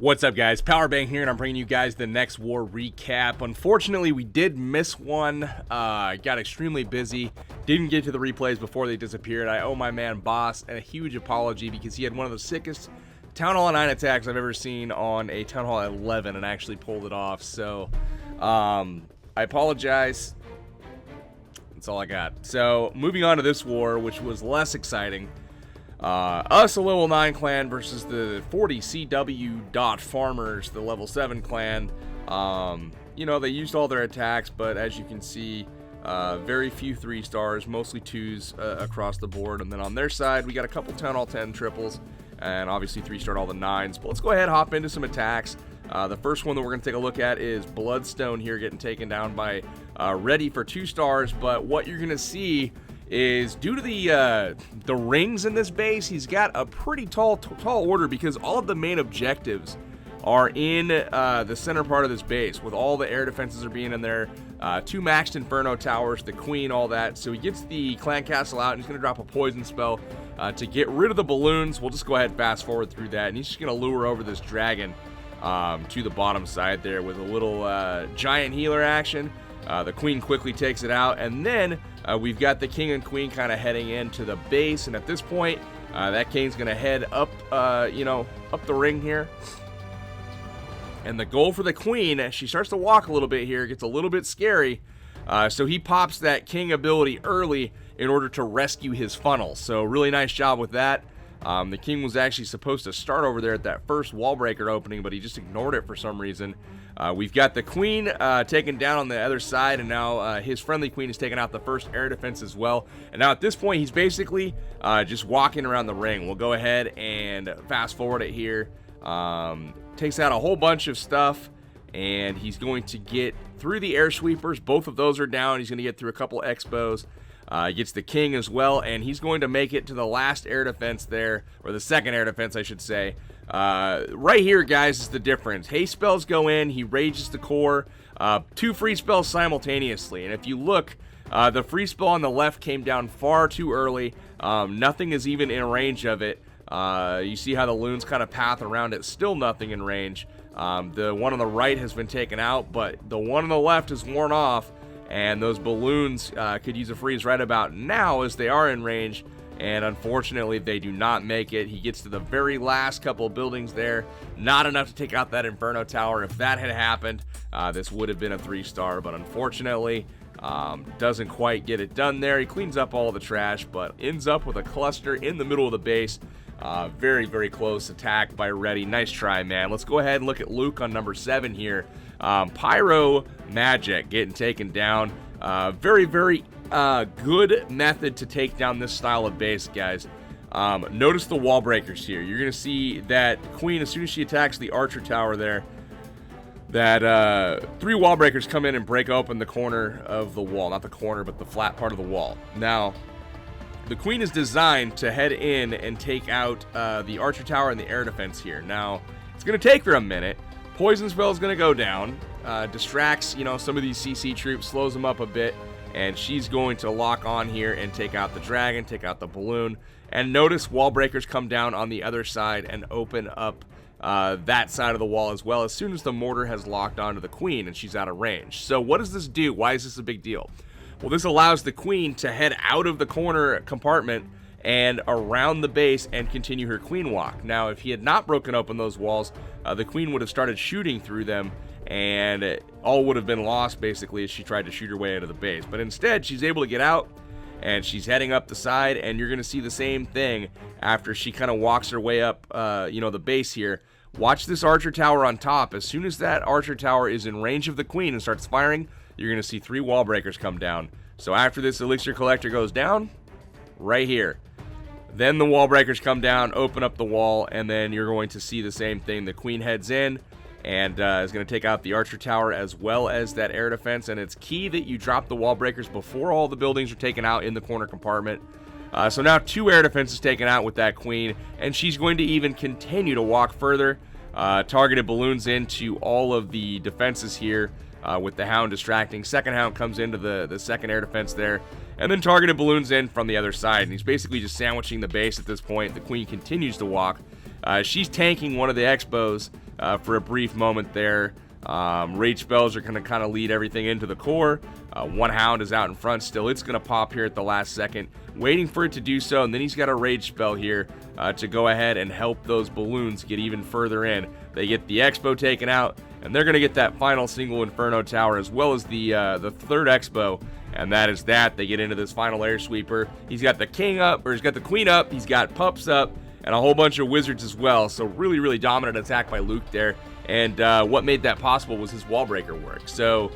What's up, guys? Powerbang here, and I'm bringing you guys the next war recap. Unfortunately, we did miss one. Got extremely busy. Didn't get to the replays before they disappeared. I owe my man Boss a huge apology because he had one of the sickest Town Hall 9 attacks I've ever seen on a Town Hall 11 and actually pulled it off. So, I apologize. That's all I got. So, moving on to this war, which was less exciting. Us, a level 9 clan, versus the 40 CW Farmers, the level 7 clan. You know, they used all their attacks, but as you can see, very few 3 stars, mostly 2s across the board. And then on their side, we got a couple Town Hall 10 triples, and obviously 3-starred all the 9s. But let's go ahead and hop into some attacks. The first one that we're going to take a look at is Bloodstone here, getting taken down by Ready for 2 stars. But what you're going to see is, due to the rings in this base, he's got a pretty tall order because all of the main objectives are in the center part of this base, with all the air defenses are being in there, 2 maxed Inferno towers, the Queen, all that. So he gets the clan castle out, and he's going to drop a poison spell to get rid of the balloons. We'll just go ahead and fast forward through that, and he's just going to lure over this dragon to the bottom side there with a little giant healer action. The Queen quickly takes it out, and then we've got the King and Queen kind of heading into the base, and at this point, that King's going to head up, up the ring here. And the goal for the Queen, she starts to walk a little bit here, gets a little bit scary, so he pops that King ability early in order to rescue his funnel. So really nice job with that. The King was actually supposed to start over there at that first wall breaker opening, but he just ignored it for some reason. We've got the Queen taken down on the other side, and now his friendly Queen has taken out the first air defense as well. And now at this point, he's basically just walking around the ring. We'll go ahead and fast forward it here. Takes out a whole bunch of stuff, and he's going to get through the air sweepers. Both of those are down. He's going to get through a couple expos. He gets the King as well, and he's going to make it to the last air defense there, or the second air defense, I should say. Right here, guys, is the difference. Haste spells go in, he rages the core, 2 free spells simultaneously, and if you look, the free spell on the left came down far too early. Nothing is even in range of it. You see how the loons kind of path around it, still nothing in range. The one on the right has been taken out, but the one on the left is worn off, and those balloons could use a freeze right about now as they are in range, and unfortunately they do not make it. He gets to the very last couple of buildings there, not enough to take out that Inferno tower. If that had happened, this would have been a 3-star, but unfortunately doesn't quite get it done there. He cleans up all the trash, but ends up with a cluster in the middle of the base. Very, very close attack by Ready. Nice try, man. Let's go ahead and look at Luke on number 7 here. Pyromaniac getting taken down. Very, very good method to take down this style of base, guys. Notice the wall breakers here. You're going to see that Queen, as soon as she attacks the archer tower there, that 3 wall breakers come in and break open the corner of the wall. Not the corner, but the flat part of the wall. Now, the Queen is designed to head in and take out the archer tower and the air defense here. Now, it's going to take her a minute. Poison spell is going to go down, distracts, some of these CC troops, slows them up a bit, and she's going to lock on here and take out the dragon, take out the balloon. And notice wall breakers come down on the other side and open up that side of the wall as well, as soon as the mortar has locked onto the Queen and she's out of range. So what does this do? Why is this a big deal? Well, this allows the Queen to head out of the corner compartment and around the base and continue her Queen walk. Now, if he had not broken open those walls, the Queen would have started shooting through them, and all would have been lost, basically, as she tried to shoot her way out of the base. But instead, she's able to get out, and she's heading up the side, and you're going to see the same thing after she kind of walks her way up, the base here. Watch this archer tower on top. As soon as that archer tower is in range of the Queen and starts firing, you're going to see 3 wall breakers come down. So after this elixir collector goes down, right here, then the wall breakers come down, open up the wall, and then you're going to see the same thing. The Queen heads in and is going to take out the archer tower as well as that air defense. And it's key that you drop the wall breakers before all the buildings are taken out in the corner compartment. So now 2 air defenses taken out with that Queen, and she's going to even continue to walk further. Targeted balloons into all of the defenses here with the Hound distracting. Second Hound comes into the second air defense there, and then targeted balloons in from the other side, and he's basically just sandwiching the base at this point. The Queen continues to walk. She's tanking one of the Expos for a brief moment there. Rage spells are going to kind of lead everything into the core. One hound is out in front still. It's going to pop here at the last second, waiting for it to do so, and then he's got a rage spell here to go ahead and help those balloons get even further in. They get the expo taken out, and they're going to get that final single inferno tower as well as the third expo, and that is that. They get into this final air sweeper. He's got the king up, or he's got the queen up, he's got pups up, and a whole bunch of wizards as well. So really dominant attack by Luke there. And what made that possible was his wall breaker work. So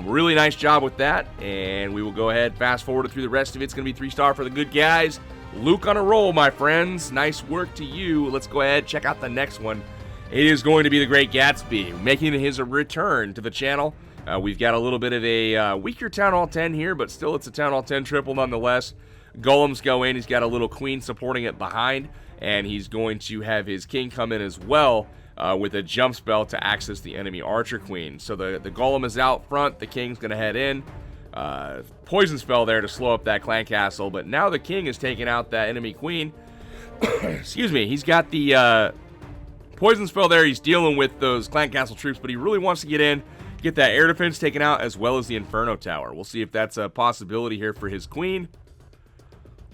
really nice job with that. And we will go ahead, fast forward through the rest of it. It's going to be 3-star for the good guys. Luke on a roll, my friends. Nice work to you. Let's go ahead, check out the next one. It is going to be the Great Gatsby, making his return to the channel. We've got a little bit of a weaker Town Hall 10 here, but still it's a Town Hall 10 triple nonetheless. Golems go in. He's got a little queen supporting it behind. And he's going to have his king come in as well with a jump spell to access the enemy archer queen. So the golem is out front. The king's going to head in. Poison spell there to slow up that clan castle. But now the king is taking out that enemy queen. Excuse me. He's got the poison spell there. He's dealing with those clan castle troops, but he really wants to get in, get that air defense taken out as well as the inferno tower. We'll see if that's a possibility here for his queen.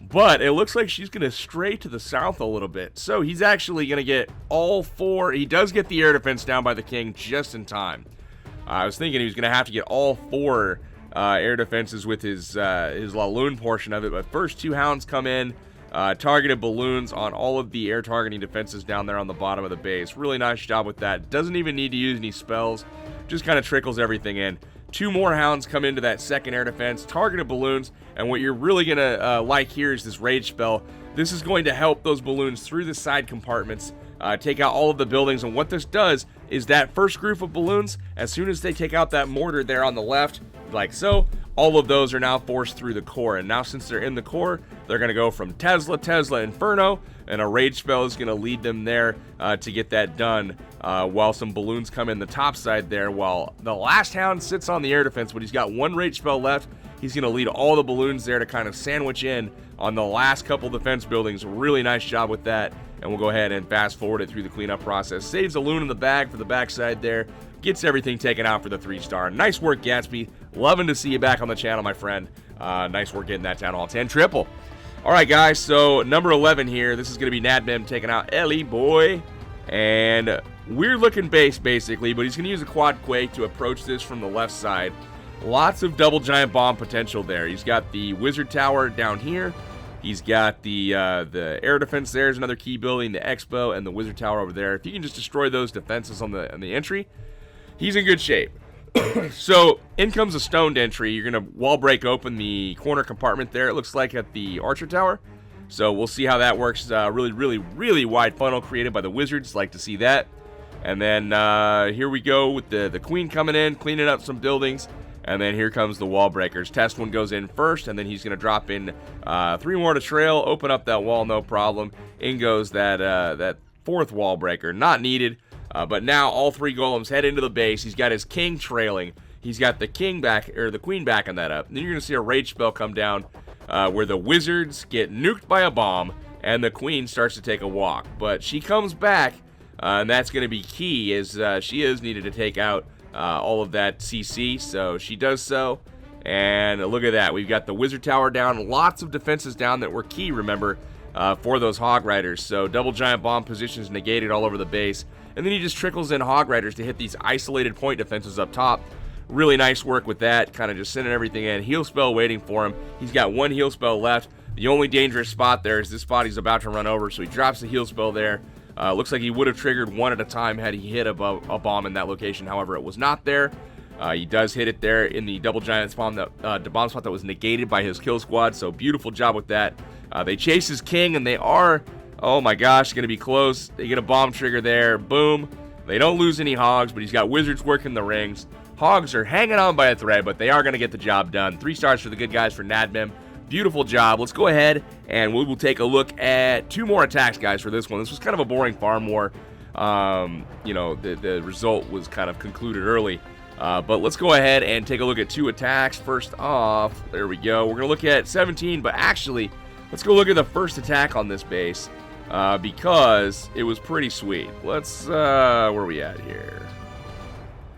But it looks like she's going to stray to the south a little bit. So he's actually going to get all four. He does get the air defense down by the king just in time. I was thinking he was going to have to get all four air defenses with his Laloon portion of it. But first two hounds come in, targeted balloons on all of the air targeting defenses down there on the bottom of the base. Really nice job with that. Doesn't even need to use any spells. Just kind of trickles everything in. Two more hounds come into that second air defense, targeted balloons, and what you're really going to like here is this rage spell. This is going to help those balloons through the side compartments, take out all of the buildings, and what this does is that first group of balloons, as soon as they take out that mortar there on the left, like so, all of those are now forced through the core, and now since they're in the core, they're going to go from Tesla, Inferno, and a rage spell is going to lead them there to get that done, while some balloons come in the top side there, while the last hound sits on the air defense, but he's got one rage spell left. He's going to lead all the balloons there to kind of sandwich in on the last couple defense buildings. Really nice job with that, and we'll go ahead and fast forward it through the cleanup process. Saves a loon in the bag for the backside there. Gets everything taken out for the 3-star. Nice work, Gatsby. Loving to see you back on the channel, my friend. Nice work getting that Town Hall 10 triple. All right, guys, so number 11 here. This is going to be Nadmim taking out Ellie Boy. And weird looking base, basically, but he's going to use a quad quake to approach this from the left side. Lots of double giant bomb potential there. He's got the wizard tower down here. He's got the air defense. There's another key building, the expo, and the wizard tower over there. If you can just destroy those defenses on the entry, he's in good shape. So in comes a stoned entry. You're going to wall break open the corner compartment there. It looks like at the archer tower. So we'll see how that works. Really wide funnel created by the wizards. Like to see that. And then here we go with the queen coming in, cleaning up some buildings. And then here comes the wall breakers. Test one goes in first, and then he's going to drop in 3 more to trail, open up that wall, no problem. In goes that fourth wall breaker. Not needed. But now all 3 golems head into the base. He's got his king trailing. He's got the king back, or the queen backing that up. Then you're going to see a rage spell come down where the wizards get nuked by a bomb and the queen starts to take a walk. But she comes back, and that's going to be key, as she is needed to take out all of that CC. So she does so. And look at that. We've got the wizard tower down. Lots of defenses down that were key, remember, for those hog riders. So double giant bomb positions negated all over the base. And then he just trickles in hog riders to hit these isolated point defenses up top. Really nice work with that, kind of just sending everything in. Heal spell waiting for him. He's got 1 heal spell left. The only dangerous spot there is this spot he's about to run over, so he drops the heal spell there. Looks like he would have triggered 1 at a time had he hit a bomb in that location. However, it was not there. He does hit it there in the double giant bomb spot that was negated by his kill squad, so beautiful job with that. They chase his king, and they are, oh my gosh, going to be close. They get a bomb trigger there. Boom. They don't lose any hogs, but he's got wizards working the rings. Hogs are hanging on by a thread, but they are going to get the job done. 3 stars for the good guys for Nadmim. Beautiful job. Let's go ahead and we will take a look at 2 more attacks, guys, for this one. This was kind of a boring farm war. You know, the result was kind of concluded early. But let's go ahead and take a look at 2 attacks. First off, there we go. We're going to look at 17, but actually, let's go look at the first attack on this base. because it was pretty sweet. Let's, where are we at here?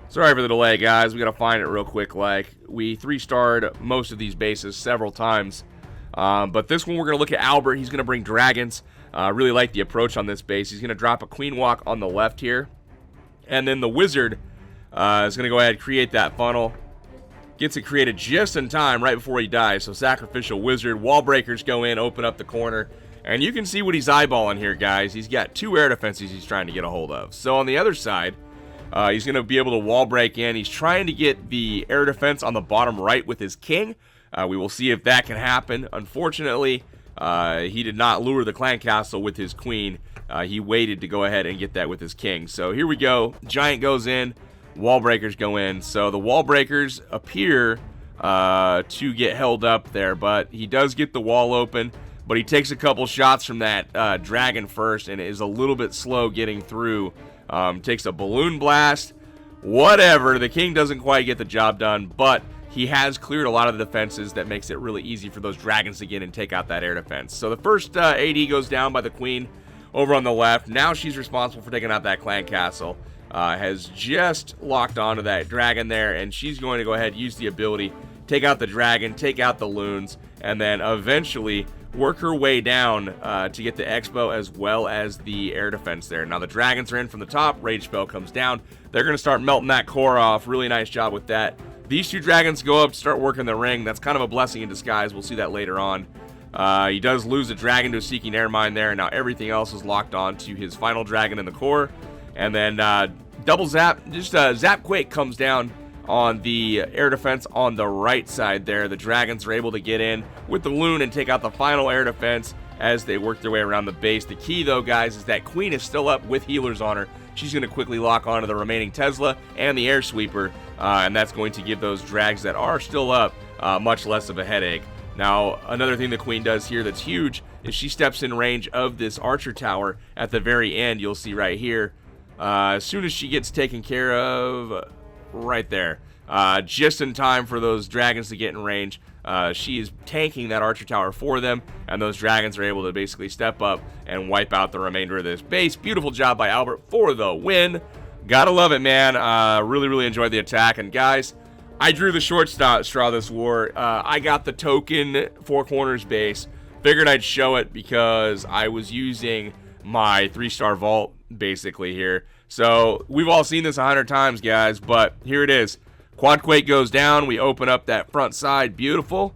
Sorry for the delay, guys. We got to find it real quick. Like, we 3-starred most of these bases several times. But this one, we're going to look at Albert. He's going to bring dragons. Really like the approach on this base. He's going to drop a queen walk on the left here. And then the wizard is going to go ahead and create that funnel. Gets it created just in time right before he dies. So sacrificial wizard. Wall breakers go in, open up the corner. And you can see what he's eyeballing here, guys. He's got 2 air defenses he's trying to get a hold of. So on the other side, he's going to be able to wall break in. He's trying to get the air defense on the bottom right with his king. We will see if that can happen. Unfortunately, he did not lure the clan castle with his queen. He waited to go ahead and get that with his king. So here we go. Giant goes in. Wall breakers go in. So the wall breakers appear to get held up there. But he does get the wall open. But he takes a couple shots from that dragon first and is a little bit slow getting through. Takes a balloon blast. Whatever. The king doesn't quite get the job done. But he has cleared a lot of the defenses that makes it really easy for those dragons to get in and take out that air defense. So the first AD goes down by the queen over on the left. Now she's responsible for taking out that clan castle. Has just locked onto that dragon there, and she's going to go ahead and use the ability, take out the dragon, take out the loons, and then eventually work her way down to get the expo as well as the air defense there. Now the dragons are in from the top. Rage spell comes down. They're going to start melting that core off. Really nice job with that. These 2 dragons go up, start working the ring. That's kind of a blessing in disguise. We'll see that later on. He does lose a dragon to a Seeking Air Mine there. And now everything else is locked on to his final dragon in the core. And then double zap, just zap quake comes down on the air defense on the right side there. The dragons are able to get in with the loon and take out the final air defense as they work their way around the base. The key, though, guys, is that queen is still up with healers on her. She's going to quickly lock onto the remaining Tesla and the air sweeper, and that's going to give those drags that are still up much less of a headache. Now, another thing the queen does here that's huge is she steps in range of this archer tower at the very end. You'll see right here. As soon as she gets taken care of, right there, just in time for those dragons to get in range. She is tanking that archer tower for them, and those dragons are able to basically step up and wipe out the remainder of this base. Beautiful job by Albert for the win. Gotta love it, man. Really enjoyed the attack. And guys, I drew the short straw this war. I got the token 4 corners base. Figured I'd show it because I was using my 3-star vault basically here. So we've all seen this 100 times, guys, but here it is. Quad quake goes down. We open up that front side. Beautiful.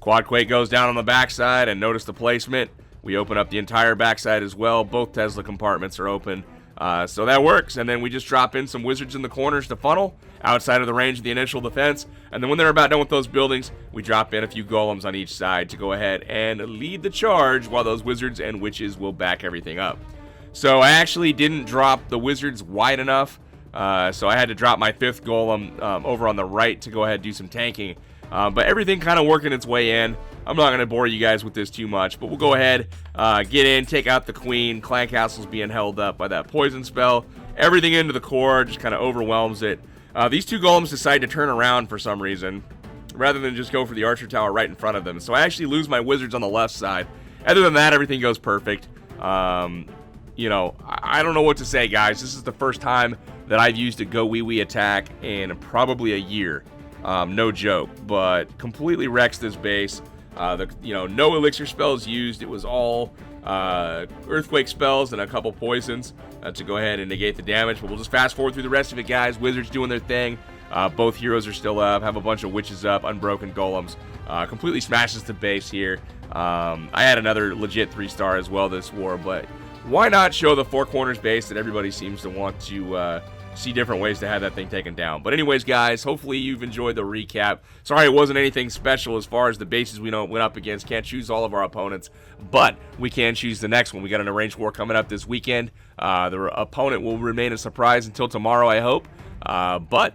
Quad quake goes down on the back side, and notice the placement. We open up the entire back side as well. Both Tesla compartments are open. So that works. And then we just drop in some wizards in the corners to funnel outside of the range of the initial defense. And then when they're about done with those buildings, we drop in a few golems on each side to go ahead and lead the charge while those wizards and witches will back everything up. So I actually didn't drop the wizards wide enough. So I had to drop my 5th golem over on the right to go ahead and do some tanking. But everything kind of working its way in. I'm not going to bore you guys with this too much, but we'll go ahead, get in, take out the queen. Clan castle's being held up by that poison spell. Everything into the core just kind of overwhelms it. These 2 golems decide to turn around for some reason, rather than just go for the archer tower right in front of them. So I actually lose my wizards on the left side. Other than that, everything goes perfect. You know, I don't know what to say, guys. This is the first time that I've used a go wee wee attack in probably a year. No joke, but completely wrecks this base. No elixir spells used. It was all earthquake spells and a couple poisons to go ahead and negate the damage. But we'll just fast forward through the rest of it, guys. Wizards doing their thing. Both heroes are still up. Have a bunch of witches up. Unbroken golems. Completely smashes the base here. I had another legit 3-star as well this war, but why not show the 4 corners base that everybody seems to want to see different ways to have that thing taken down. But anyways, guys, hopefully you've enjoyed the recap. Sorry it wasn't anything special as far as the bases we went up against. Can't choose all of our opponents, but we can choose the next one. We got an arranged war coming up this weekend. The opponent will remain a surprise until tomorrow, I hope. But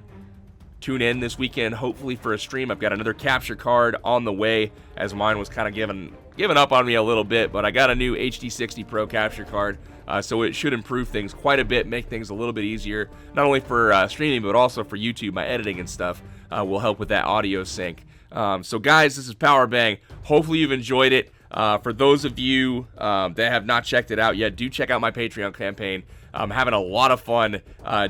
tune in this weekend, hopefully, for a stream. I've got another capture card on the way, as mine was kind of giving up on me a little bit, but I got a new HD60 Pro capture card, so it should improve things quite a bit, make things a little bit easier, not only for streaming, but also for YouTube. My editing and stuff will help with that audio sync. So guys, this is Powerbang. Hopefully you've enjoyed it. For those of you that have not checked it out yet, do check out my Patreon campaign. I'm having a lot of fun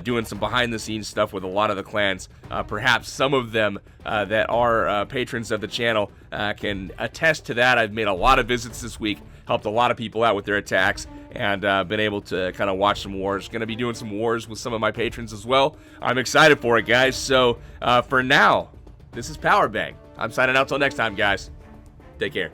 doing some behind-the-scenes stuff with a lot of the clans. Perhaps some of them that are patrons of the channel can attest to that. I've made a lot of visits this week, helped a lot of people out with their attacks, and been able to kind of watch some wars. Going to be doing some wars with some of my patrons as well. I'm excited for it, guys. So for now, this is Powerbang. I'm signing out till next time, guys. Take care.